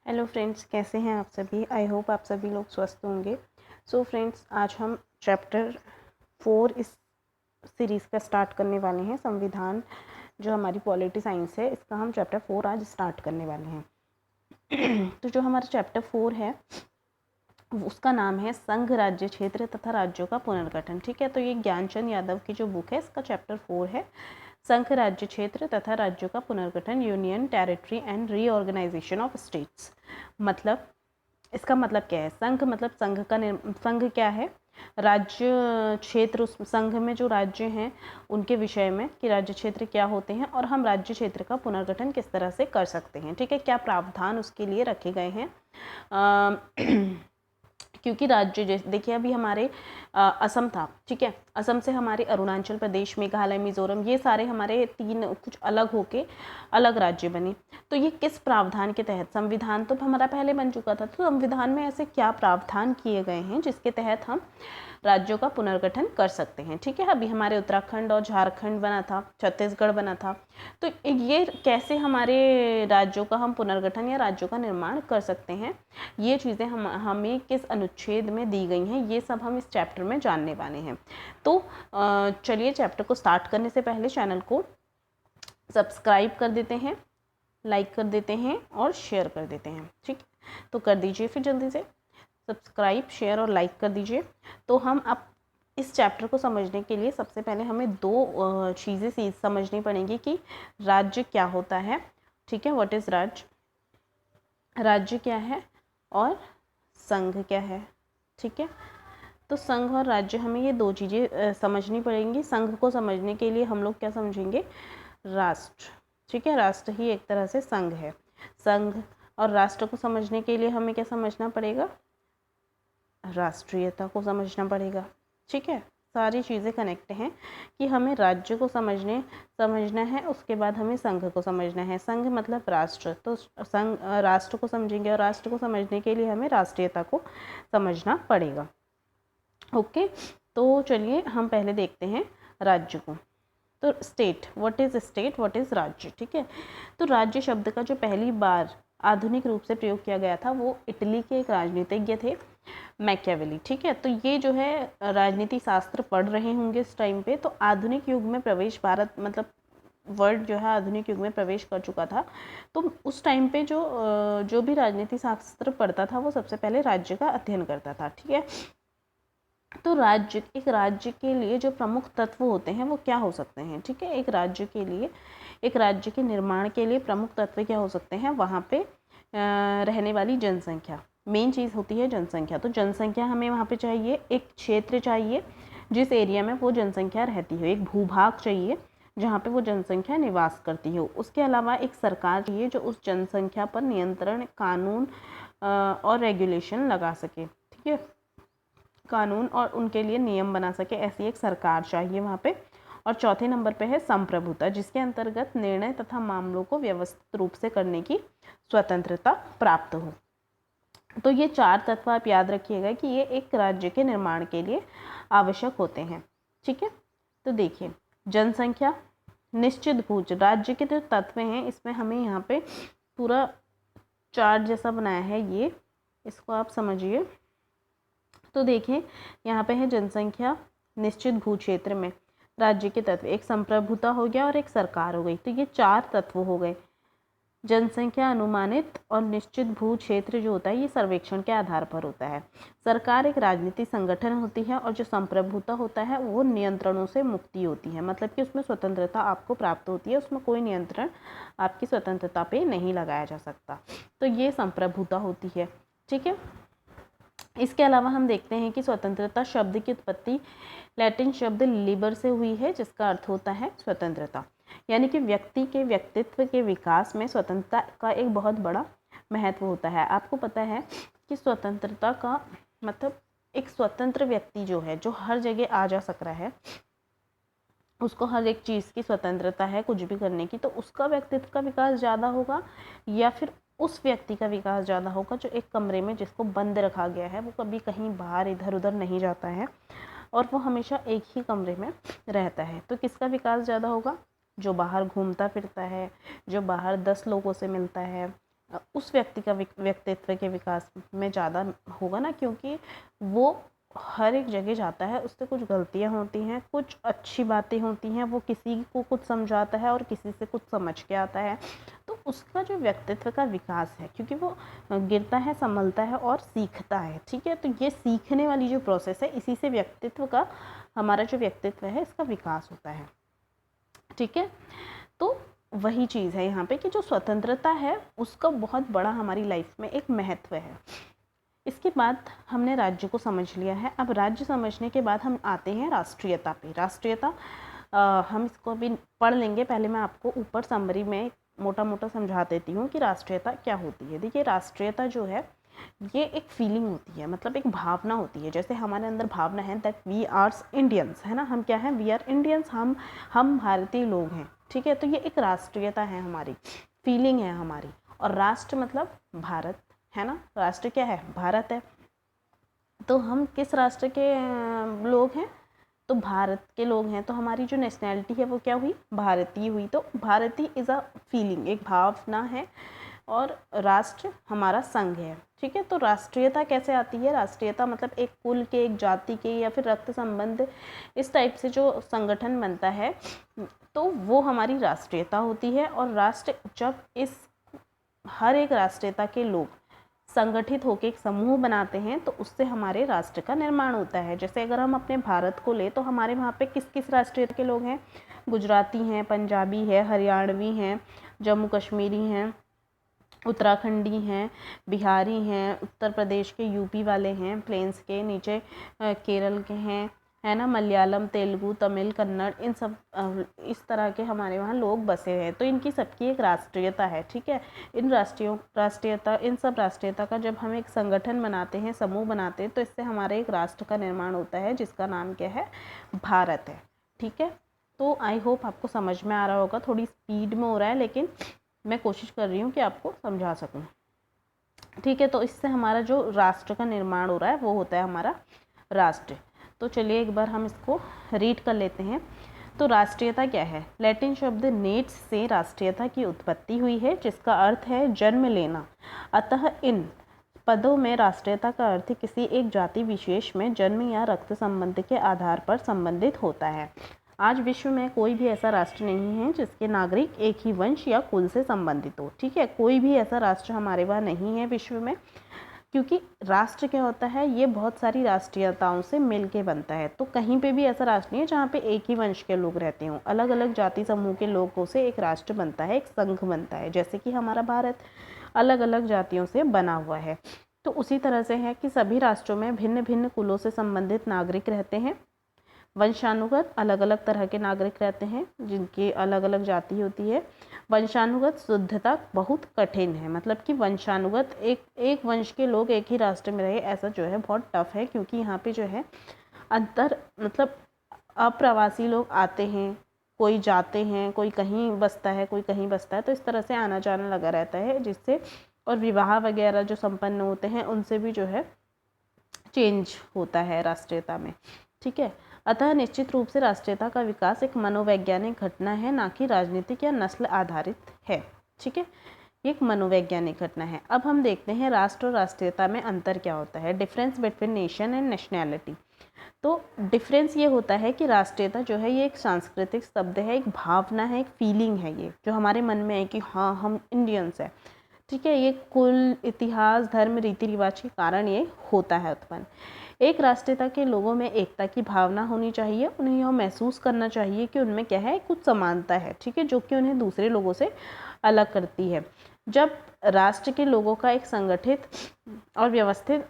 Hello friends, कैसे हैं आप सभी। आई होप आप सभी लोग स्वस्थ होंगे। सो फ्रेंड्स, आज हम चैप्टर 4 इस सीरीज़ का स्टार्ट करने वाले हैं। संविधान जो हमारी पॉलिटी साइंस है, इसका हम चैप्टर 4 आज स्टार्ट करने वाले हैं। तो जो हमारा चैप्टर 4 है उसका नाम है संघ, राज्य, क्षेत्र तथा राज्यों का पुनर्गठन। ठीक है, तो ये ज्ञानचंद यादव की जो बुक है, इसका चैप्टर 4 है संघ, राज्य, क्षेत्र तथा राज्यों का पुनर्गठन, union, territory and reorganisation of states. मतलब इसका मतलब क्या है। संघ मतलब संघ क्या है, राज्य क्षेत्र, उस संघ में जो राज्य हैं उनके विषय में कि राज्य क्षेत्र क्या होते हैं और हम राज्य क्षेत्र का पुनर्गठन किस तरह से कर सकते हैं। ठीक है, क्या प्रावधान उसके लिए रखे गए हैं। क्योंकि राज्य जैसे देखिए, अभी हमारे असम था, ठीक है, असम से हमारे अरुणाचल प्रदेश, मेघालय, मिजोरम, ये सारे हमारे तीन कुछ अलग होके अलग राज्य बने। तो ये किस प्रावधान के तहत, संविधान तो हमारा पहले बन चुका था, तो संविधान में ऐसे क्या प्रावधान किए गए हैं जिसके तहत हम राज्यों का पुनर्गठन कर सकते हैं। ठीक है, अभी हमारे उत्तराखंड और झारखंड बना था, छत्तीसगढ़ बना था, तो ये कैसे हमारे राज्यों का हम पुनर्गठन या राज्यों का निर्माण कर सकते हैं, ये चीज़ें हमें किस अनुच्छेद में दी गई हैं, ये सब हम इस चैप्टर में जानने वाले हैं। तो चलिए, चैप्टर को स्टार्ट करने से पहले चैनल को सब्सक्राइब कर देते हैं, लाइक कर देते हैं और शेयर कर देते हैं। ठीक, तो कर दीजिए फिर जल्दी से सब्सक्राइब, शेयर और लाइक कर दीजिए। तो हम अब इस चैप्टर को समझने के लिए सबसे पहले हमें दो चीज़ें समझनी पड़ेंगी कि राज्य क्या होता है। ठीक है, व्हाट इज़ राज्य, राज्य क्या है और संघ क्या है। ठीक है, तो संघ और राज्य, हमें ये दो चीज़ें समझनी पड़ेंगी। संघ को समझने के लिए हम लोग क्या समझेंगे, राष्ट्र। ठीक है, राष्ट्र ही एक तरह से संघ है। संघ और राष्ट्र को समझने के लिए हमें क्या समझना पड़ेगा, राष्ट्रीयता को समझना पड़ेगा। ठीक है, सारी चीज़ें कनेक्ट हैं कि हमें राज्य को समझना है, उसके बाद हमें संघ को समझना है। संघ मतलब राष्ट्र, तो संघ राष्ट्र को समझेंगे और राष्ट्र को समझने के लिए हमें राष्ट्रीयता को समझना पड़ेगा। ओके, तो चलिए हम पहले देखते हैं राज्य को। तो state, what is state, what is राज्य। ठीक है, तो राज्य शब्द का जो पहली बार आधुनिक रूप से प्रयोग किया गया था वो इटली के एक राजनीतिज्ञ थे, मैकियावेली। ठीक है, तो ये जो है राजनीति शास्त्र पढ़ रहे होंगे इस टाइम पे। तो आधुनिक युग में प्रवेश, भारत मतलब वर्ल्ड जो है आधुनिक युग में प्रवेश कर चुका था। तो उस टाइम पे जो भी राजनीति शास्त्र पढ़ता था वो सबसे पहले राज्य का अध्ययन करता था। ठीक है, तो राज्य, एक राज्य के लिए जो प्रमुख तत्व होते हैं वो क्या हो सकते हैं। ठीक है, एक राज्य के लिए, एक राज्य के निर्माण के लिए प्रमुख तत्व क्या हो सकते हैं, वहाँ पे रहने वाली जनसंख्या मेन चीज़ होती है। जनसंख्या, तो जनसंख्या हमें वहाँ पे चाहिए, एक क्षेत्र चाहिए जिस एरिया में वो जनसंख्या रहती हो, एक भूभाग चाहिए जहाँ पे वो जनसंख्या निवास करती हो। उसके अलावा एक सरकार चाहिए जो उस जनसंख्या पर नियंत्रण, कानून और रेगुलेशन लगा सके। ठीक है, कानून और उनके लिए नियम बना सके, ऐसी एक सरकार चाहिए वहाँ पे। और चौथे नंबर पे है संप्रभुता, जिसके अंतर्गत निर्णय तथा मामलों को व्यवस्थित रूप से करने की स्वतंत्रता प्राप्त हो। तो ये चार तत्व आप याद रखिएगा कि ये एक राज्य के निर्माण के लिए आवश्यक होते हैं। ठीक है, तो देखिए, जनसंख्या, निश्चित भूज, राज्य के जो तत्व हैं इसमें हमें यहाँ पे पूरा चार्ट जैसा बनाया है, ये इसको आप समझिए। तो देखिए, यहाँ पे है जनसंख्या, निश्चित भू क्षेत्र में राज्य के तत्व, एक संप्रभुता हो गया और एक सरकार हो गई। तो ये चार तत्व हो गए। जनसंख्या, अनुमानित और निश्चित भू क्षेत्र जो होता है ये सर्वेक्षण के आधार पर होता है। सरकार एक राजनीतिक संगठन होती है और जो संप्रभुता होता है वो नियंत्रणों से मुक्ति होती है, मतलब कि उसमें स्वतंत्रता आपको प्राप्त होती है, उसमें कोई नियंत्रण आपकी स्वतंत्रता पे नहीं लगाया जा सकता। तो ये संप्रभुता होती है। ठीक है, इसके अलावा हम देखते हैं कि स्वतंत्रता शब्द की उत्पत्ति लैटिन शब्द लिबर से हुई है, जिसका अर्थ होता है स्वतंत्रता। यानी कि व्यक्ति के व्यक्तित्व के विकास में स्वतंत्रता का एक बहुत बड़ा महत्व होता है। आपको पता है कि स्वतंत्रता का मतलब एक स्वतंत्र व्यक्ति जो है, जो हर जगह आ जा सक रहा है, उसको हर एक चीज़ की स्वतंत्रता है कुछ भी करने की, तो उसका व्यक्तित्व का विकास ज़्यादा होगा या फिर उस व्यक्ति का विकास ज़्यादा होगा जो एक कमरे में जिसको बंद रखा गया है, वो कभी कहीं बाहर इधर उधर नहीं जाता है और वो हमेशा एक ही कमरे में रहता है। तो किसका विकास ज़्यादा होगा, जो बाहर घूमता फिरता है, जो बाहर 10 लोगों से मिलता है, उस व्यक्ति का व्यक्तित्व के विकास में ज़्यादा होगा ना, क्योंकि वो हर एक जगह जाता है, उससे कुछ गलतियाँ होती हैं, कुछ अच्छी बातें होती हैं, वो किसी को कुछ समझाता है और किसी से कुछ समझ के आता है, तो उसका जो व्यक्तित्व का विकास है, क्योंकि वो गिरता है, संभलता है और सीखता है, ठीक है। तो ये सीखने वाली जो प्रोसेस है, इसी से व्यक्तित्व का, हमारा जो व्यक्तित्व है इसका विकास होता है, ठीक है। तो वही चीज़ है यहाँ पे कि जो स्वतंत्रता है उसका बहुत बड़ा हमारी लाइफ में एक महत्व है। इसके बाद हमने राज्य को समझ लिया है। अब राज्य समझने के बाद हम आते हैं राष्ट्रीयता पे। राष्ट्रीयता हम इसको भी पढ़ लेंगे, पहले मैं आपको ऊपर समरी में मोटा मोटा समझा देती हूँ कि राष्ट्रीयता क्या होती है। देखिए, राष्ट्रीयता जो है ये एक फीलिंग होती है, मतलब एक भावना होती है। जैसे हमारे अंदर भावना है दैट वी आर इंडियंस, है ना, हम क्या हैं, वी आर इंडियंस, हम भारतीय लोग हैं, ठीक है। तो ये एक राष्ट्रीयता है, हमारी फीलिंग है हमारी। और राष्ट्र मतलब भारत, है ना, राष्ट्र क्या है, भारत है। तो हम किस राष्ट्र के लोग हैं, तो भारत के लोग हैं। तो हमारी जो नेशनैलिटी है वो क्या हुई, भारतीय हुई। तो भारतीय इज़ अ फीलिंग, एक भावना है, और राष्ट्र हमारा संघ है, ठीक है। तो राष्ट्रीयता कैसे आती है, राष्ट्रीयता मतलब एक कुल के, एक जाति के, या फिर रक्त संबंध, इस टाइप से जो संगठन बनता है, तो वो हमारी राष्ट्रीयता होती है। और राष्ट्र जब इस हर एक राष्ट्रीयता के लोग संगठित होकर एक समूह बनाते हैं, तो उससे हमारे राष्ट्र का निर्माण होता है। जैसे अगर हम अपने भारत को ले, तो हमारे वहाँ पे किस किस राष्ट्रीयता के लोग हैं, गुजराती हैं, पंजाबी है, हरियाणवी हैं, जम्मू कश्मीरी हैं, उत्तराखंडी हैं, बिहारी हैं, उत्तर प्रदेश के, यूपी वाले हैं, प्लेन्स के नीचे केरल के हैं, है ना, मलयालम, तेलुगु, तमिल, कन्नड़, इन सब इस तरह के हमारे वहाँ लोग बसे हैं। तो इनकी सबकी एक राष्ट्रीयता है, ठीक है। इन इन सब राष्ट्रीयता का जब हम एक संगठन बनाते हैं, समूह बनाते हैं, तो इससे हमारे एक राष्ट्र का निर्माण होता है, जिसका नाम क्या है, भारत है, ठीक है। तो आई होप आपको समझ में आ रहा होगा, थोड़ी स्पीड में हो रहा है, लेकिन मैं कोशिश कर रही हूँ कि आपको समझा सकूँ, ठीक है। तो इससे हमारा जो राष्ट्र का निर्माण हो रहा है वो होता है हमारा राष्ट्र। तो चलिए एक बार हम इसको रीड कर लेते हैं। तो राष्ट्रीयता क्या है, लैटिन शब्द नेट्स से राष्ट्रीयता की उत्पत्ति हुई है, जिसका अर्थ है जन्म लेना। अतः इन पदों में राष्ट्रीयता का अर्थ किसी एक जाति विशेष में जन्म या रक्त संबंध के आधार पर संबंधित होता है। आज विश्व में कोई भी ऐसा राष्ट्र नहीं है जिसके नागरिक एक ही वंश या कुल से संबंधित हो, ठीक है। कोई भी ऐसा राष्ट्र हमारे वहाँ नहीं है विश्व में, क्योंकि राष्ट्र क्या होता है, ये बहुत सारी राष्ट्रीयताओं से मिल के बनता है। तो कहीं पे भी ऐसा राष्ट्र नहीं है जहाँ पे एक ही वंश के लोग रहते हों, अलग अलग जाति समूह के लोगों से एक राष्ट्र बनता है, एक संघ बनता है। जैसे कि हमारा भारत अलग अलग जातियों से बना हुआ है, तो उसी तरह से है कि सभी राष्ट्रों में भिन्न भिन्न कुलों से संबंधित नागरिक रहते हैं। वंशानुगत अलग अलग तरह के नागरिक रहते हैं, जिनकी अलग अलग जाति होती है। वंशानुगत शुद्धता बहुत कठिन है, मतलब कि वंशानुगत एक वंश के लोग एक ही राष्ट्र में रहे, ऐसा जो है बहुत टफ है, क्योंकि यहाँ पे जो है अंतर, मतलब अप्रवासी लोग आते हैं, कोई जाते हैं, कोई कहीं बसता है, कोई कहीं बसता है, तो इस तरह से आना जाना लगा रहता है, जिससे और विवाह वगैरह जो संपन्न होते हैं उनसे भी जो है चेंज होता है राष्ट्रीयता में, ठीक है। अतः निश्चित रूप से राष्ट्रीयता का विकास एक मनोवैज्ञानिक घटना है, ना कि राजनीतिक या नस्ल आधारित है, ठीक है। एक मनोवैज्ञानिक घटना है। अब हम देखते हैं राष्ट्र और राष्ट्रीयता में अंतर क्या होता है, difference between nation and nationality. तो डिफरेंस ये होता है कि राष्ट्रीयता जो है ये एक सांस्कृतिक शब्द है, एक भावना है, एक फीलिंग है, ये जो हमारे मन में है कि हाँ हम इंडियंस हैं, ठीक है। ये कुल, इतिहास, धर्म, रीति रिवाज के कारण ये होता है उत्पन्न। एक राष्ट्रीयता के लोगों में एकता की भावना होनी चाहिए, उन्हें यह महसूस करना चाहिए कि उनमें क्या है, कुछ समानता है, ठीक है, जो कि उन्हें दूसरे लोगों से अलग करती है। जब राष्ट्र के लोगों का एक संगठित और व्यवस्थित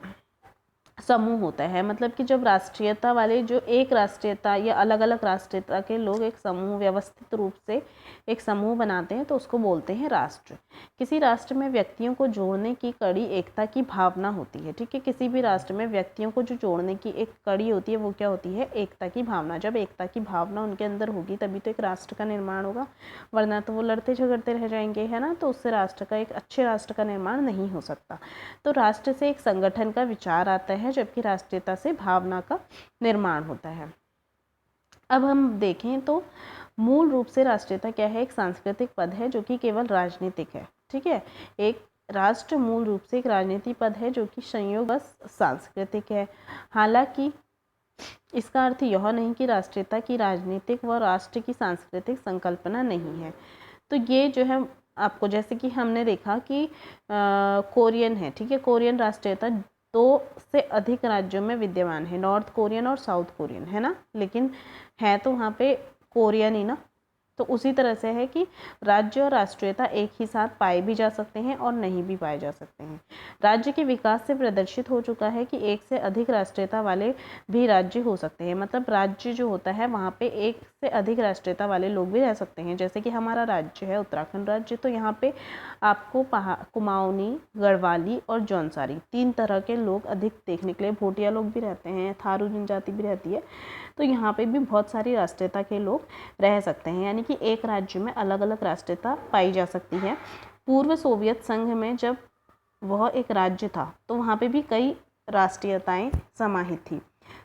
समूह होता है, मतलब कि जब राष्ट्रीयता वाले, जो एक राष्ट्रीयता या अलग अलग राष्ट्रीयता के लोग एक समूह, व्यवस्थित रूप से एक समूह बनाते हैं, तो उसको बोलते हैं राष्ट्र। किसी राष्ट्र में व्यक्तियों को जोड़ने की कड़ी एकता की भावना होती है, ठीक है। किसी भी राष्ट्र में व्यक्तियों को जो जोड़ने की एक कड़ी होती है वो क्या होती है, एकता की भावना। जब एकता की भावना उनके अंदर होगी तभी तो एक राष्ट्र का निर्माण होगा, वरना तो वो लड़ते झगड़ते रह जाएंगे, है ना। तो उससे राष्ट्र का, एक अच्छे राष्ट्र का निर्माण नहीं हो सकता। तो राष्ट्र से एक संगठन का विचार आता है, जबकि राष्ट्रीयता से भावना का निर्माण होता है। अब हम देखें तो मूल रूप से राष्ट्रीयता क्या है, एक सांस्कृतिक पद है जो कि केवल राजनीतिक है, ठीक है। एक राष्ट्र मूल रूप से एक राजनीतिक पद है जो कि संयोग सांस्कृतिक है। हालांकि इसका अर्थ यह नहीं कि राष्ट्रीयता की राजनीतिक व राष्ट्र की सांस्कृतिक संकल्पना नहीं है। तो ये जो है आपको, जैसे कि हमने देखा कि कोरियन है, ठीक है, कोरियन राष्ट्रीयता 2 से अधिक राज्यों में विद्यमान है, नॉर्थ कोरियन और साउथ कोरियन, है ना, लेकिन है तो वहाँ पे कोरियन ही ना। तो उसी तरह से है कि राज्य और राष्ट्रीयता एक ही साथ पाए भी जा सकते हैं और नहीं भी पाए जा सकते हैं। राज्य के विकास से प्रदर्शित हो चुका है कि एक से अधिक राष्ट्रीयता वाले भी राज्य हो सकते हैं। मतलब राज्य जो होता है वहाँ पे एक से अधिक राष्ट्रीयता वाले लोग भी रह सकते हैं। जैसे कि हमारा राज्य है उत्तराखंड राज्य, तो यहाँ पे आपको कुमाऊनी, गढ़वाली और जौनसारी 3 तरह के लोग अधिक देखने के लिए, भोटिया लोग भी रहते हैं, थारू जनजाति भी रहती है। तो यहाँ पे भी बहुत सारी राष्ट्रीयता के लोग रह सकते हैं, यानी कि एक राज्य में अलग अलग राष्ट्रीयता पाई जा सकती है। पूर्व सोवियत संघ में जब वह एक राज्य था तो वहाँ पे भी कई राष्ट्रीयताएं समाहित थी।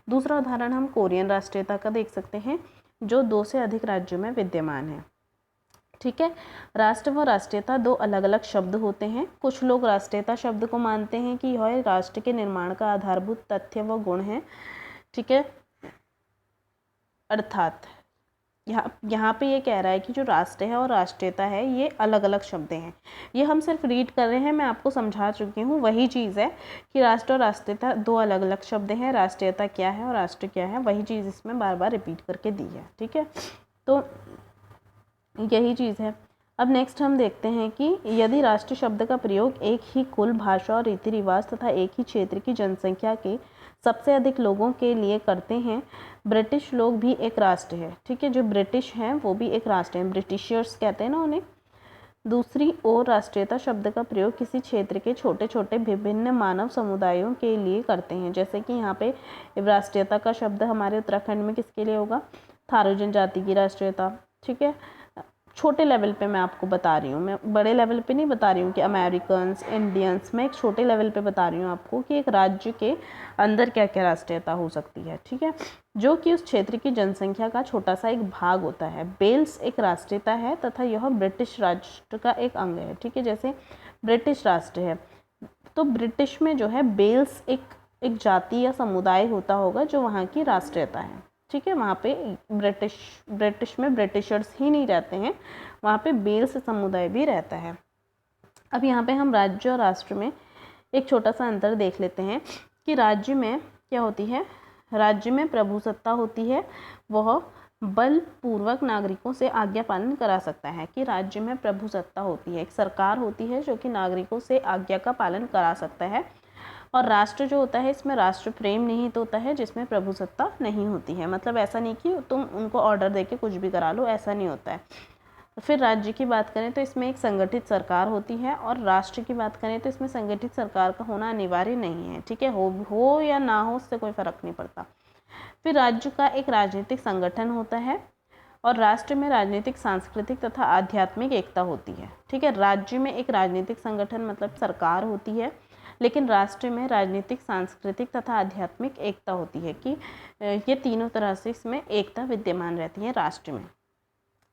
दूसरा उदाहरण हम कोरियन राष्ट्रीयता का देख सकते हैं जो 2 से अधिक राज्यों में विद्यमान है। ठीक है, राष्ट्र व राष्ट्रीयता 2 अलग अलग शब्द होते हैं। कुछ लोग राष्ट्रीयता शब्द को मानते हैं कि यह राष्ट्र के निर्माण का आधारभूत तथ्य व गुण है। ठीक है, अर्थात यहाँ पे ये कह रहा है कि जो राष्ट्र है और राष्ट्रीयता है ये अलग अलग शब्द हैं। ये हम सिर्फ रीड कर रहे हैं, मैं आपको समझा चुकी हूँ। वही चीज़ है कि राष्ट्र और राष्ट्रीयता 2 अलग अलग शब्द हैं। राष्ट्रीयता क्या है और राष्ट्र क्या है, वही चीज़ इसमें बार बार रिपीट करके दी है। ठीक है, तो यही चीज़ है। अब नेक्स्ट हम देखते हैं कि यदि राष्ट्र शब्द का प्रयोग एक ही कुल, भाषा और रीति रिवाज तथा एक ही क्षेत्र की जनसंख्या के सबसे अधिक लोगों के लिए करते हैं, ब्रिटिश लोग भी एक राष्ट्र है। ठीक है, जो ब्रिटिश हैं वो भी एक राष्ट्र हैं, ब्रिटिशर्स कहते हैं ना उन्हें। दूसरी ओर राष्ट्रीयता शब्द का प्रयोग किसी क्षेत्र के छोटे छोटे विभिन्न मानव समुदायों के लिए करते हैं। जैसे कि यहाँ पे राष्ट्रीयता का शब्द हमारे उत्तराखंड में किसके लिए होगा, थारू जनजाति की राष्ट्रीयता। ठीक है, छोटे लेवल पे मैं आपको बता रही हूँ, मैं बड़े लेवल पे नहीं बता रही हूँ कि अमेरिकन्स, इंडियंस, मैं एक छोटे लेवल पे बता रही हूँ आपको कि एक राज्य के अंदर क्या क्या राष्ट्रीयता हो सकती है। ठीक है, जो कि उस क्षेत्र की जनसंख्या का छोटा सा एक भाग होता है। बेल्स एक राष्ट्रीयता है तथा यह ब्रिटिश राष्ट्र का एक अंग है। ठीक है, जैसे ब्रिटिश राष्ट्र है तो ब्रिटिश में जो है बेल्स एक जाति या समुदाय होता होगा जो वहाँ की राष्ट्रीयता है। ठीक है, वहाँ पे ब्रिटिश में ब्रिटिशर्स ही नहीं रहते हैं, वहाँ पे बेल्स समुदाय भी रहता है। अब यहाँ पे हम राज्य और राष्ट्र में एक छोटा सा अंतर देख लेते हैं कि राज्य में क्या होती है, राज्य में प्रभुसत्ता होती है, वह बलपूर्वक नागरिकों से आज्ञा पालन करा सकता है। कि राज्य में प्रभुसत्ता होती है, एक सरकार होती है जो कि नागरिकों से आज्ञा का पालन करा सकता है। और राष्ट्र जो होता है इसमें राष्ट्र प्रेम निहित होता है जिसमें प्रभुसत्ता नहीं होती है। मतलब ऐसा नहीं कि तुम उनको ऑर्डर देके कुछ भी करा लो, ऐसा नहीं होता है। फिर राज्य की बात करें तो इसमें एक संगठित सरकार होती है और राष्ट्र की बात करें तो इसमें संगठित सरकार का होना अनिवार्य नहीं है। ठीक है, हो या ना हो उससे कोई फर्क नहीं पड़ता। फिर राज्य का एक राजनीतिक संगठन होता है और राष्ट्र में राजनीतिक, सांस्कृतिक तथा आध्यात्मिक एकता होती है। ठीक है, राज्य में एक राजनीतिक संगठन मतलब सरकार होती है, लेकिन राष्ट्र में राजनीतिक, सांस्कृतिक तथा आध्यात्मिक एकता होती है कि ये तीनों तरह से इसमें एकता विद्यमान रहती है राष्ट्र में।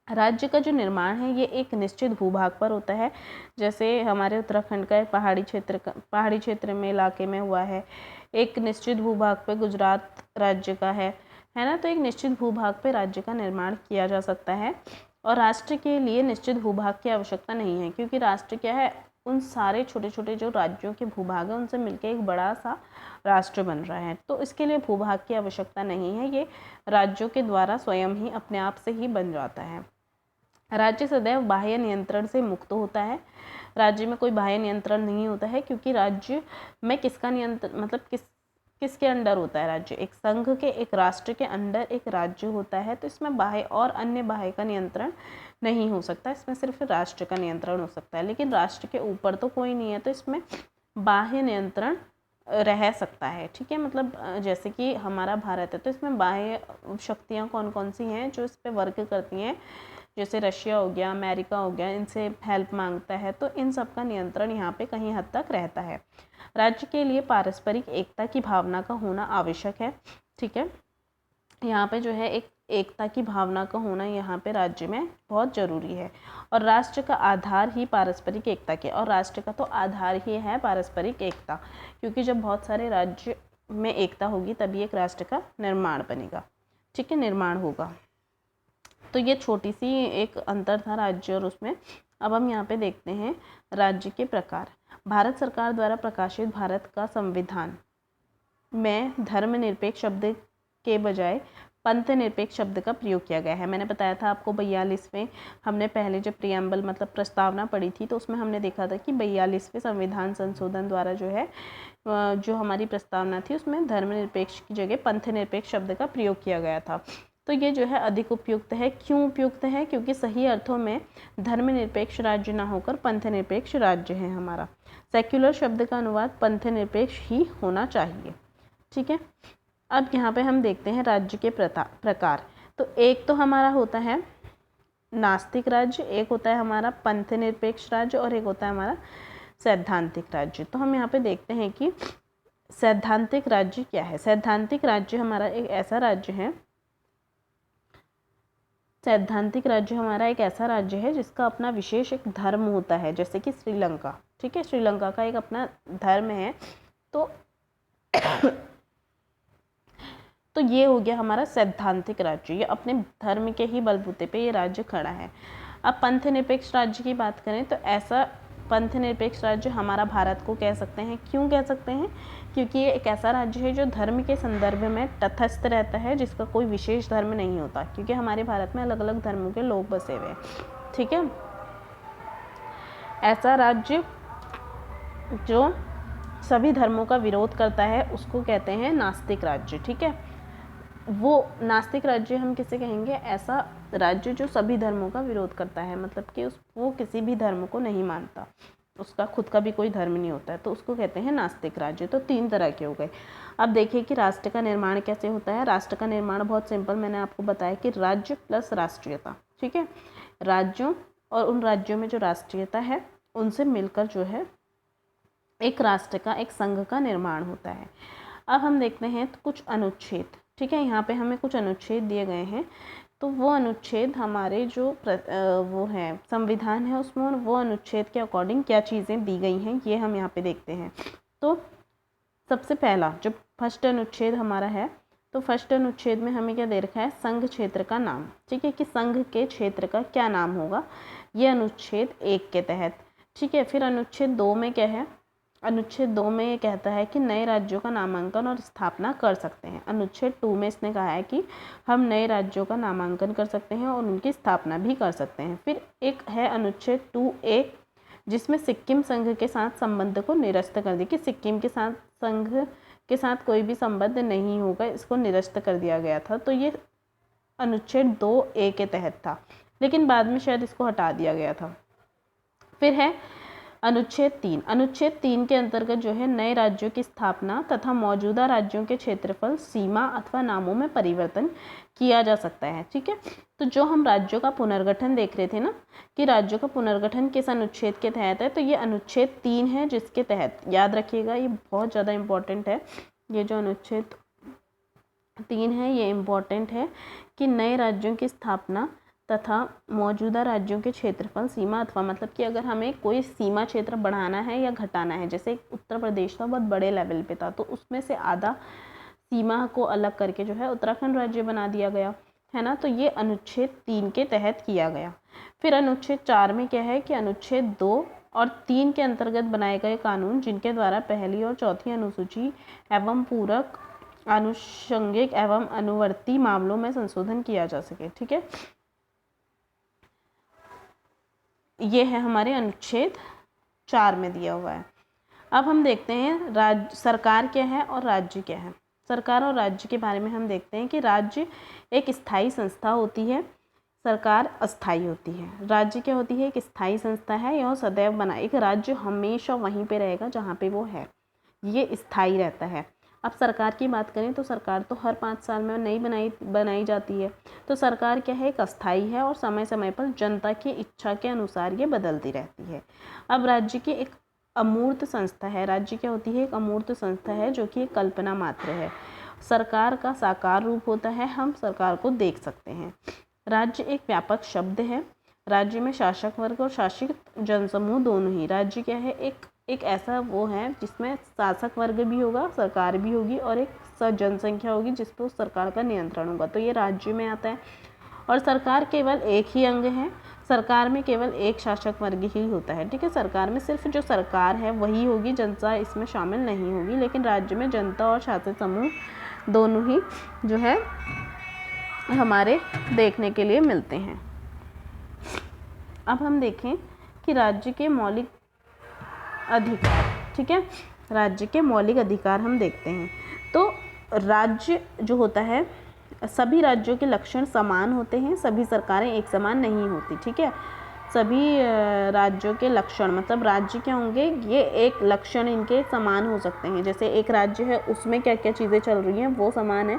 राज्य का जो निर्माण है ये एक निश्चित भूभाग पर होता है। जैसे हमारे उत्तराखंड का पहाड़ी क्षेत्र में इलाके में हुआ है, एक निश्चित भूभाग पे गुजरात राज्य का है ना। तो एक निश्चित भूभाग पे राज्य का निर्माण किया जा सकता है और राष्ट्र के लिए निश्चित भूभाग की आवश्यकता नहीं है, क्योंकि राष्ट्र क्या है, उन सारे छोटे छोटे जो राज्यों के भूभाग है उनसे मिलकर एक बड़ा सा राष्ट्र बन रहा है। तो इसके लिए भूभाग की आवश्यकता नहीं है, ये राज्यों के द्वारा स्वयं ही अपने आप से ही बन जाता है। राज्य सदैव बाह्य नियंत्रण से मुक्त होता है। राज्य में कोई बाह्य नियंत्रण नहीं होता है, क्योंकि राज्य में किसका नियंत्रण, मतलब किसके अंडर होता है राज्य, एक संघ के, एक राष्ट्र के अंडर एक राज्य होता है। तो इसमें बाह्य और अन्य बाह्य का नियंत्रण नहीं हो सकता, इसमें सिर्फ राष्ट्र का नियंत्रण हो सकता है। लेकिन राष्ट्र के ऊपर तो कोई नहीं है, तो इसमें बाह्य नियंत्रण रह सकता है। ठीक है, मतलब जैसे कि हमारा भारत है तो इसमें बाह्य शक्तियाँ कौन कौन सी हैं जो इस पर वर्क करती हैं, जैसे रशिया हो गया, अमेरिका हो गया, इनसे हेल्प मांगता है, तो इन सब का नियंत्रण यहाँ पे कहीं हद तक रहता है। राज्य के लिए पारस्परिक एकता की भावना का होना आवश्यक है। ठीक है, यहाँ पे जो है एक एकता की भावना का होना यहाँ पे राज्य में बहुत ज़रूरी है। और राष्ट्र का आधार ही पारस्परिक एकता के, और राष्ट्र का तो आधार ही है पारस्परिक एकता, क्योंकि जब बहुत सारे राज्य में एकता होगी तभी एक राष्ट्र का निर्माण बनेगा, ठीक है, निर्माण होगा। तो ये छोटी सी एक अंतर था राज्य और उसमें। अब हम यहाँ पे देखते हैं राज्य के प्रकार। भारत सरकार द्वारा प्रकाशित भारत का संविधान में धर्मनिरपेक्ष शब्द के बजाय पंथ निरपेक्ष शब्द का प्रयोग किया गया है। मैंने बताया था आपको 42वें, हमने पहले जब प्रियम्बल मतलब प्रस्तावना पढ़ी थी तो उसमें हमने देखा था कि 42वें संविधान संशोधन द्वारा जो है जो हमारी प्रस्तावना थी उसमें धर्मनिरपेक्ष की जगह पंथ निरपेक्ष शब्द का प्रयोग किया गया था। तो ये जो है अधिक उपयुक्त है। क्यों उपयुक्त है? क्योंकि सही अर्थों में धर्मनिरपेक्ष राज्य ना होकर पंथ निरपेक्ष राज्य है हमारा। सेक्युलर शब्द का अनुवाद पंथ निरपेक्ष ही होना चाहिए, ठीक है। अब यहाँ पे हम देखते हैं राज्य के प्रकार। तो एक तो हमारा होता है नास्तिक राज्य, एक होता है हमारा पंथ निरपेक्ष राज्य और एक होता है हमारा सैद्धांतिक राज्य। तो हम यहाँ पे देखते हैं कि सैद्धांतिक राज्य क्या है। सैद्धांतिक राज्य हमारा एक ऐसा राज्य है, सैद्धांतिक राज्य हमारा एक ऐसा राज्य है जिसका अपना विशेष एक धर्म होता है, जैसे कि श्रीलंका, ठीक है, श्रीलंका का एक अपना धर्म है। तो ये हो गया हमारा सैद्धांतिक राज्य, ये अपने धर्म के ही बलबूते पे ये राज्य खड़ा है। अब पंथ निरपेक्ष राज्य की बात करें तो ऐसा पंथ निरपेक्ष राज्य हमारा भारत को कह सकते हैं। क्यों कह सकते हैं? क्योंकि ये एक ऐसा राज्य है जो धर्म के संदर्भ में तटस्थ रहता है, जिसका कोई विशेष धर्म नहीं होता, क्योंकि हमारे भारत में अलग अलग धर्मों के लोग बसे हुए हैं, ठीक है। ऐसा राज्य जो सभी धर्मों का विरोध करता है उसको कहते हैं नास्तिक राज्य, ठीक है। वो नास्तिक राज्य हम किसे कहेंगे? ऐसा राज्य जो सभी धर्मों का विरोध करता है, मतलब कि वो किसी भी धर्म को नहीं मानता, उसका खुद का भी कोई धर्म नहीं होता है, तो उसको कहते हैं नास्तिक राज्य। तो 3 तरह के हो गए। अब देखिए कि राष्ट्र का निर्माण कैसे होता है। राष्ट्र का निर्माण बहुत सिंपल, मैंने आपको बताया कि राज्य प्लस राष्ट्रीयता, ठीक है। राज्यों और उन राज्यों में जो राष्ट्रीयता है उनसे मिलकर जो है एक राष्ट्र का, एक संघ का निर्माण होता है। अब हम देखते हैं तो कुछ अनुच्छेद, ठीक है, यहाँ पे हमें कुछ अनुच्छेद दिए गए हैं। तो वो अनुच्छेद हमारे जो वो है संविधान है उसमें वो अनुच्छेद के अकॉर्डिंग क्या चीज़ें दी गई हैं ये हम यहाँ पे देखते हैं। तो सबसे पहला जो फर्स्ट अनुच्छेद हमारा है, तो फर्स्ट अनुच्छेद में हमें क्या दे रखा है? संघ क्षेत्र का नाम, ठीक है, कि संघ के क्षेत्र का क्या नाम होगा, ये अनुच्छेद 1 के तहत, ठीक है। फिर अनुच्छेद 2 में क्या है? अनुच्छेद 2 में ये कहता है कि नए राज्यों का नामांकन और स्थापना कर सकते हैं। अनुच्छेद 2 में इसने कहा है कि हम नए राज्यों का नामांकन कर सकते हैं और उनकी स्थापना भी कर सकते हैं। फिर एक है अनुच्छेद 2A जिसमें सिक्किम संघ के साथ संबंध को निरस्त कर दिया, कि सिक्किम के साथ संघ के साथ कोई भी संबंध नहीं होगा, इसको निरस्त कर दिया गया था। तो ये अनुच्छेद 2A के तहत था, लेकिन बाद में शायद इसको हटा दिया गया था। फिर है अनुच्छेद 3। अनुच्छेद 3 के अंतर्गत जो है नए राज्यों की स्थापना तथा मौजूदा राज्यों के क्षेत्रफल, सीमा अथवा नामों में परिवर्तन किया जा सकता है, ठीक है। तो जो हम राज्यों का पुनर्गठन देख रहे थे ना, कि राज्यों का पुनर्गठन किस अनुच्छेद के तहत है, तो ये अनुच्छेद 3 है जिसके तहत, याद रखिएगा ये बहुत ज़्यादा इम्पोर्टेंट है, ये जो अनुच्छेद 3 है ये इम्पोर्टेंट है कि नए राज्यों की स्थापना तथा मौजूदा राज्यों के क्षेत्रफल, सीमा अथवा, मतलब कि अगर हमें कोई सीमा क्षेत्र बढ़ाना है या घटाना है, जैसे उत्तर प्रदेश था बहुत बड़े लेवल पे था, तो उसमें से आधा सीमा को अलग करके जो है उत्तराखंड राज्य बना दिया गया है ना। तो ये अनुच्छेद 3 के तहत किया गया। फिर अनुच्छेद 4 में क्या है कि अनुच्छेद 2 और 3 के अंतर्गत बनाए गए कानून जिनके द्वारा पहली और चौथी अनुसूची एवं पूरक, आनुषंगिक एवं अनुवर्ती मामलों में संशोधन किया जा सके, ठीक है। ये है हमारे अनुच्छेद 4 में दिया हुआ है। अब हम देखते हैं सरकार क्या है और राज्य क्या है। सरकार और राज्य के बारे में हम देखते हैं कि राज्य एक स्थायी संस्था होती है, सरकार अस्थायी होती है। राज्य क्या होती है? एक स्थायी संस्था है, यह सदैव बना, एक राज्य हमेशा वहीं पे रहेगा जहाँ पे वो है, ये स्थायी रहता है। अब सरकार की बात करें तो सरकार तो हर 5 साल में नई बनाई जाती है। तो सरकार क्या है? एक अस्थायी है और समय समय पर जनता की इच्छा के अनुसार ये बदलती रहती है। अब राज्य की एक अमूर्त संस्था है। राज्य क्या होती है? एक अमूर्त संस्था है जो कि एक कल्पना मात्र है सरकार का साकार रूप होता है, हम सरकार को देख सकते हैं। राज्य एक व्यापक शब्द है। राज्य में शासक वर्ग और शासित जनसमूह दोनों ही। राज्य क्या है, एक ऐसा वो है जिसमें शासक वर्ग भी होगा, सरकार भी होगी और एक जनसंख्या होगी जिस पर उस सरकार का नियंत्रण होगा, तो ये राज्य में आता है। और सरकार केवल एक ही अंग है, सरकार में केवल एक शासक वर्ग ही होता है, ठीक है। सरकार में सिर्फ जो सरकार है वही होगी, जनता इसमें शामिल नहीं होगी। लेकिन राज्य में जनता और शासित समूह दोनों ही जो है हमारे देखने के लिए मिलते हैं। अब हम देखें कि राज्य के मौलिक अधिकार, ठीक है, राज्य के मौलिक अधिकार हम देखते हैं। तो राज्य जो होता है, सभी राज्यों के लक्षण समान होते हैं, सभी सरकारें एक समान नहीं होती, ठीक है। सभी राज्यों के लक्षण मतलब राज्य क्या होंगे, ये एक लक्षण इनके समान हो सकते हैं। जैसे एक राज्य है उसमें क्या क्या चीज़ें चल रही हैं वो समान है,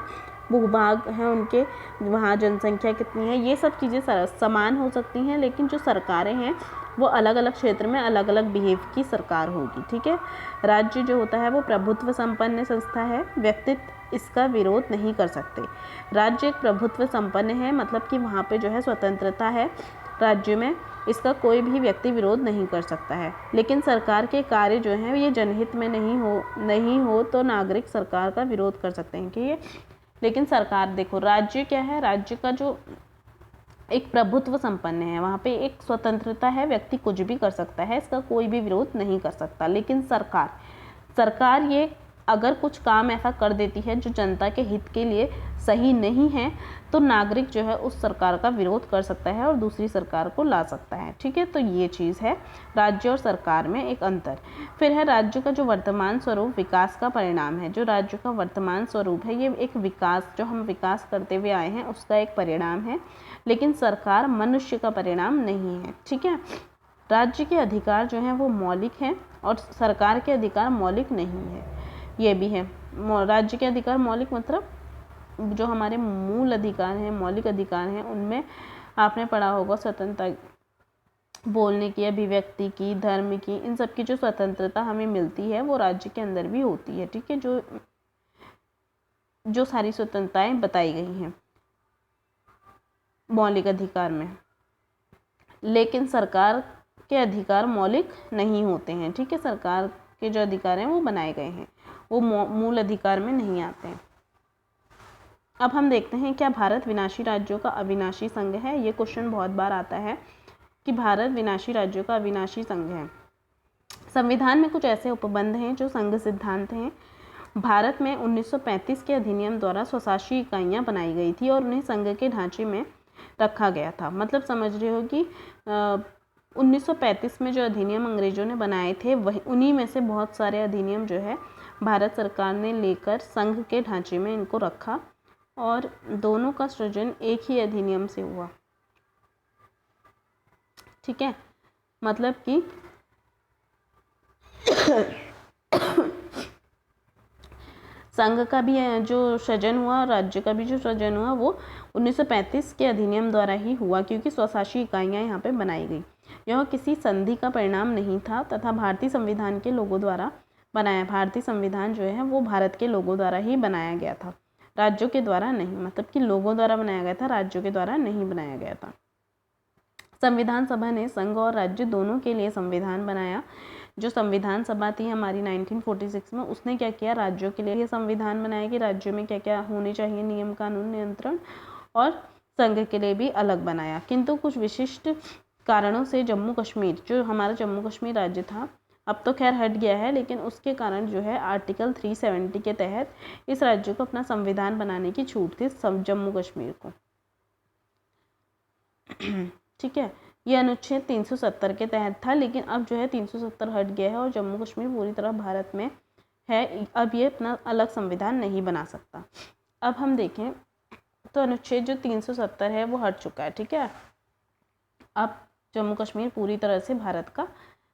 भूभाग हैं उनके, वहाँ जनसंख्या कितनी है, ये सब चीज़ें समान हो सकती हैं। लेकिन जो सरकारें हैं वो अलग अलग क्षेत्र में अलग अलग बिहेव की सरकार होगी, ठीक है। राज्य जो होता है वो प्रभुत्व संपन्न संस्था है, व्यक्ति इसका विरोध नहीं कर सकते। राज्य एक प्रभुत्व संपन्न है, मतलब कि वहाँ पे जो है स्वतंत्रता है राज्य में, इसका कोई भी व्यक्ति विरोध नहीं कर सकता है। लेकिन सरकार के कार्य जो हैं ये जनहित में नहीं हो तो नागरिक सरकार का विरोध कर सकते हैं, ठीक है। लेकिन सरकार देखो, राज्य क्या है, राज्य का जो एक प्रभुत्व संपन्न है, वहाँ पे एक स्वतंत्रता है, व्यक्ति कुछ भी कर सकता है, इसका कोई भी विरोध नहीं कर सकता। लेकिन सरकार ये अगर कुछ काम ऐसा कर देती है जो जनता के हित के लिए सही नहीं है, तो नागरिक जो है उस सरकार का विरोध कर सकता है और दूसरी सरकार को ला सकता है, ठीक है। तो ये चीज़ है राज्य और सरकार में एक अंतर। फिर है राज्य का जो वर्तमान स्वरूप विकास का परिणाम है। जो राज्य का वर्तमान स्वरूप है ये एक विकास, जो हम विकास करते हुए आए हैं उसका एक परिणाम है, लेकिन सरकार मनुष्य का परिणाम नहीं है, ठीक है। राज्य के अधिकार जो हैं वो मौलिक हैं और सरकार के अधिकार मौलिक नहीं है, ये भी है। राज्य के अधिकार मौलिक मतलब जो हमारे मूल अधिकार हैं, मौलिक अधिकार हैं, उनमें आपने पढ़ा होगा स्वतंत्रता बोलने की, अभिव्यक्ति की, धर्म की, इन सब की जो स्वतंत्रता हमें मिलती है वो राज्य के अंदर भी होती है, ठीक है। जो सारी स्वतंत्रताएं बताई गई हैं मौलिक अधिकार में। लेकिन सरकार के अधिकार मौलिक नहीं होते हैं, ठीक है। सरकार के जो अधिकार हैं वो बनाए गए हैं, वो मूल अधिकार में नहीं आते हैं। अब हम देखते हैं क्या भारत विनाशी राज्यों का अविनाशी संघ है। ये क्वेश्चन बहुत बार आता है कि भारत विनाशी राज्यों का अविनाशी संघ है। संविधान में कुछ ऐसे उपबंध हैं जो संघ सिद्धांत हैं। भारत में 1935 के अधिनियम द्वारा स्वशासी इकाइयाँ बनाई गई थी और उन्हें संघ के ढांचे में रखा गया था। मतलब समझ रहे हो कि 1935 में जो अधिनियम अंग्रेजों ने बनाए थे वही, उन्हीं में से बहुत सारे अधिनियम जो है भारत सरकार ने लेकर संघ के ढांचे में इनको रखा और दोनों का सृजन एक ही अधिनियम से हुआ, ठीक है। मतलब कि संघ का भी जो सृजन हुआ और राज्य का भी जो सृजन हुआ वो 1935 के अधिनियम द्वारा ही हुआ, क्योंकि स्वशासी इकाइयाँ यहाँ पे बनाई गई। यह किसी संधि का परिणाम नहीं था तथा भारतीय संविधान के लोगों द्वारा बनाया। भारतीय संविधान जो है वो भारत के लोगों द्वारा ही बनाया गया था, राज्यों के द्वारा नहीं। मतलब कि लोगों द्वारा बनाया गया था, राज्यों के द्वारा नहीं बनाया गया था। संविधान सभा ने संघ और राज्य दोनों के लिए संविधान बनाया। जो संविधान सभा थी हमारी 1946 में, उसने क्या किया, राज्यों के लिए संविधान बनाया कि राज्यों में क्या क्या होने चाहिए, नियम कानून नियंत्रण, और संघ के लिए भी अलग बनाया। किंतु कुछ विशिष्ट कारणों से जम्मू कश्मीर, जो हमारा जम्मू कश्मीर राज्य था, अब तो खैर हट गया है, लेकिन उसके कारण जो है आर्टिकल 370 के तहत इस राज्य को अपना संविधान बनाने की छूट थी, जम्मू कश्मीर को, ठीक है। यह अनुच्छेद 370 के तहत था, लेकिन अब जो है 370 हट गया है और जम्मू कश्मीर पूरी तरह भारत में है। अब ये अपना अलग संविधान नहीं बना सकता। अब हम देखें तो अनुच्छेद जो 370 है वो हट चुका है, ठीक है। अब जम्मू कश्मीर पूरी तरह से भारत का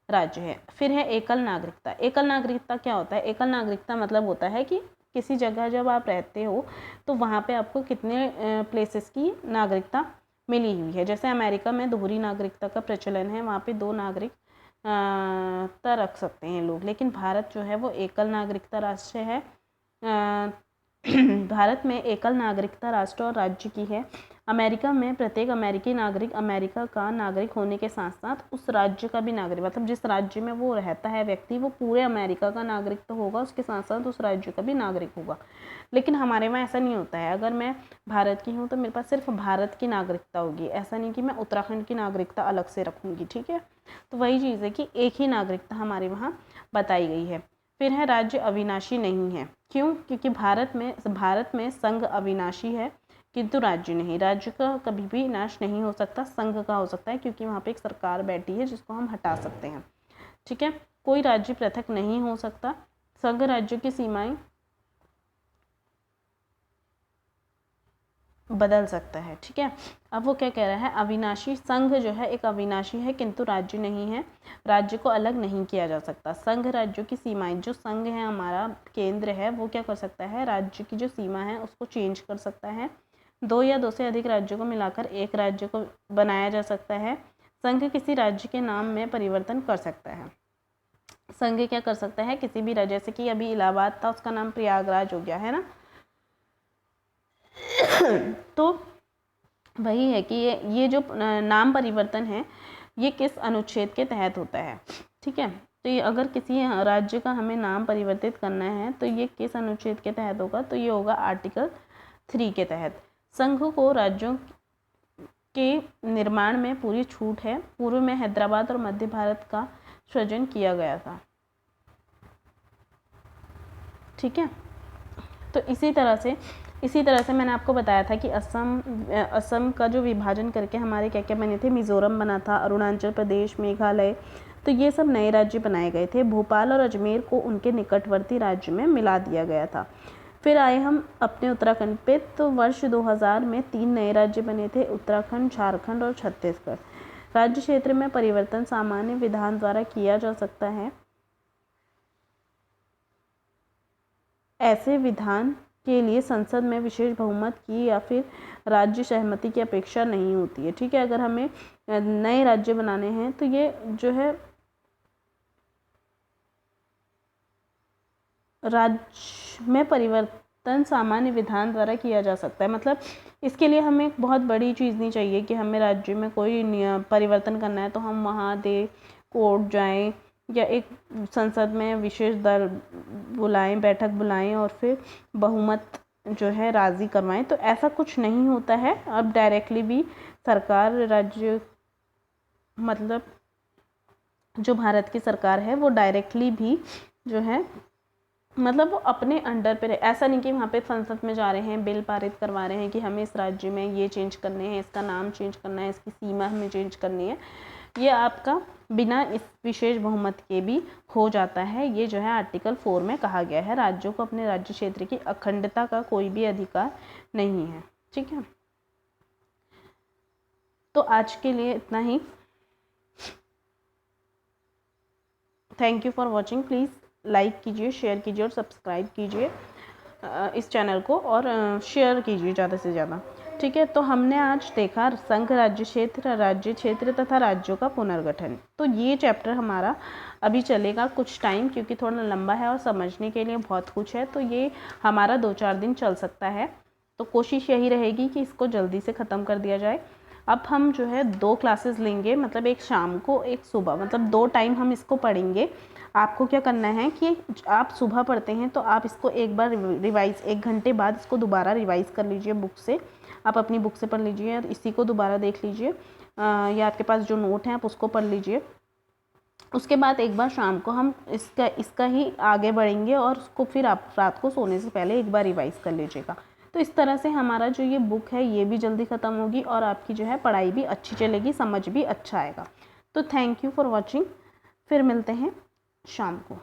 राज्य है। फिर है एकल नागरिकता। एकल नागरिकता क्या होता है? एकल नागरिकता मतलब होता है कि किसी जगह जब आप रहते हो तो वहाँ पे आपको कितने प्लेसेस की नागरिकता मिली हुई है। जैसे अमेरिका में दोहरी नागरिकता का प्रचलन है, वहाँ पे 2 नागरिकता रख सकते हैं लोग, लेकिन भारत जो है वो एकल नागरिकता राष्ट्र है। भारत में एकल नागरिकता राष्ट्र और राज्य की है। अमेरिका में प्रत्येक अमेरिकी नागरिक अमेरिका का नागरिक होने के साथ साथ उस राज्य का भी नागरिक, मतलब जिस राज्य में वो रहता है व्यक्ति, वो पूरे अमेरिका का नागरिक तो होगा, उसके साथ साथ उस राज्य का भी नागरिक होगा। लेकिन हमारे वहाँ ऐसा नहीं होता है। अगर मैं भारत की हूँ तो मेरे पास सिर्फ भारत की नागरिकता होगी, ऐसा नहीं कि मैं उत्तराखंड की नागरिकता अलग से रखूँगी। ठीक है, तो वही चीज़ है कि एक ही नागरिकता हमारे वहाँ बताई गई है। फिर है राज्य अविनाशी नहीं है। क्यों? क्योंकि भारत में संघ अविनाशी है किंतु राज्य नहीं। राज्य का कभी भी नाश नहीं हो सकता, संघ का हो सकता है, क्योंकि वहाँ पे एक सरकार बैठी है जिसको हम हटा सकते हैं। ठीक है, कोई राज्य पृथक नहीं हो सकता। संघ राज्य की सीमाएं बदल सकता है। ठीक है, अब वो क्या कह रहा है, अविनाशी संघ जो है एक अविनाशी है किंतु राज्य नहीं है। राज्य को अलग नहीं किया जा सकता। संघ राज्यों की सीमाएं, जो संघ है हमारा केंद्र है, वो क्या कर सकता है, राज्य की जो सीमा है उसको चेंज कर सकता है। दो या दो से अधिक राज्यों को मिलाकर एक राज्य को बनाया जा सकता है। संघ किसी राज्य के नाम में परिवर्तन कर सकता है। संघ क्या कर सकता है, किसी भी राज्य, जैसे कि अभी इलाहाबाद था उसका नाम प्रयागराज हो गया है ना। तो वही है कि ये जो नाम परिवर्तन है ये किस अनुच्छेद के तहत होता है। ठीक है, तो ये अगर किसी राज्य का हमें नाम परिवर्तित करना है तो ये किस अनुच्छेद के तहत होगा, तो ये होगा आर्टिकल 3 के तहत। संघ को राज्यों के निर्माण में पूरी छूट है। पूर्व में हैदराबाद और मध्य भारत का सृजन किया गया था। ठीक है, तो इसी तरह से मैंने आपको बताया था कि असम का जो विभाजन करके हमारे क्या क्या बने थे, मिज़ोरम बना था, अरुणाचल प्रदेश, मेघालय, तो ये सब नए राज्य बनाए गए थे। भोपाल और अजमेर को उनके निकटवर्ती राज्य में मिला दिया गया था। फिर आए हम अपने उत्तराखंड पे, तो वर्ष 2000 में 3 नए राज्य बने थे, उत्तराखंड, झारखंड और छत्तीसगढ़। राज्य क्षेत्र में परिवर्तन सामान्य विधान द्वारा किया जा सकता है। ऐसे विधान के लिए संसद में विशेष बहुमत की या फिर राज्य सहमति की अपेक्षा नहीं होती है। ठीक है, अगर हमें नए राज्य बनाने हैं तो ये जो है राज्य में परिवर्तन सामान्य विधान द्वारा किया जा सकता है। मतलब इसके लिए हमें एक बहुत बड़ी चीज़ नहीं चाहिए कि हमें राज्य में कोई परिवर्तन करना है तो हम वहाँ दे कोर्ट जाएं या एक संसद में विशेष दल बुलाएं, बैठक बुलाएं और फिर बहुमत जो है राज़ी करवाएं। तो ऐसा कुछ नहीं होता है। अब डायरेक्टली भी सरकार राज्य, मतलब जो भारत की सरकार है वो डायरेक्टली भी जो है मतलब वो अपने अंडर पे ऐसा नहीं कि वहाँ पे संसद में जा रहे हैं, बिल पारित करवा रहे हैं कि हमें इस राज्य में ये चेंज करने हैं, इसका नाम चेंज करना है, इसकी सीमा हमें चेंज करनी है। ये आपका बिना इस विशेष बहुमत के भी हो जाता है। ये जो है आर्टिकल 4 में कहा गया है, राज्यों को अपने राज्य क्षेत्र की अखंडता का कोई भी अधिकार नहीं है। ठीक है, तो आज के लिए इतना ही। Thank you for watching. Please like कीजिए, शेयर कीजिए और सब्सक्राइब कीजिए इस चैनल को और शेयर कीजिए ज़्यादा से ज़्यादा। ठीक है, तो हमने आज देखा संघ, राज्य क्षेत्र तथा राज्यों का पुनर्गठन। तो ये चैप्टर हमारा अभी चलेगा कुछ टाइम, क्योंकि थोड़ा लंबा है और समझने के लिए बहुत कुछ है, तो ये हमारा 2-4 दिन चल सकता है। तो कोशिश यही रहेगी कि इसको जल्दी से ख़त्म कर दिया जाए। अब हम जो है 2 क्लासेस लेंगे, मतलब एक शाम को एक सुबह, मतलब 2 टाइम हम इसको पढ़ेंगे। आपको क्या करना है कि आप सुबह पढ़ते हैं तो आप इसको एक बार रिवाइज़, 1 घंटे बाद इसको दोबारा रिवाइज़ कर लीजिए बुक से। आप अपनी बुक से पढ़ लीजिए, इसी को दोबारा देख लीजिए, या आपके पास जो नोट हैं आप उसको पढ़ लीजिए। उसके बाद एक बार शाम को हम इसका ही आगे बढ़ेंगे और उसको फिर आप रात को सोने से पहले एक बार रिवाइज़ कर लीजिएगा। तो इस तरह से हमारा जो ये बुक है ये भी जल्दी ख़त्म होगी और आपकी जो है पढ़ाई भी अच्छी चलेगी, समझ भी अच्छा आएगा। तो थैंक यू फॉर वॉचिंग। फिर मिलते हैं शाम को।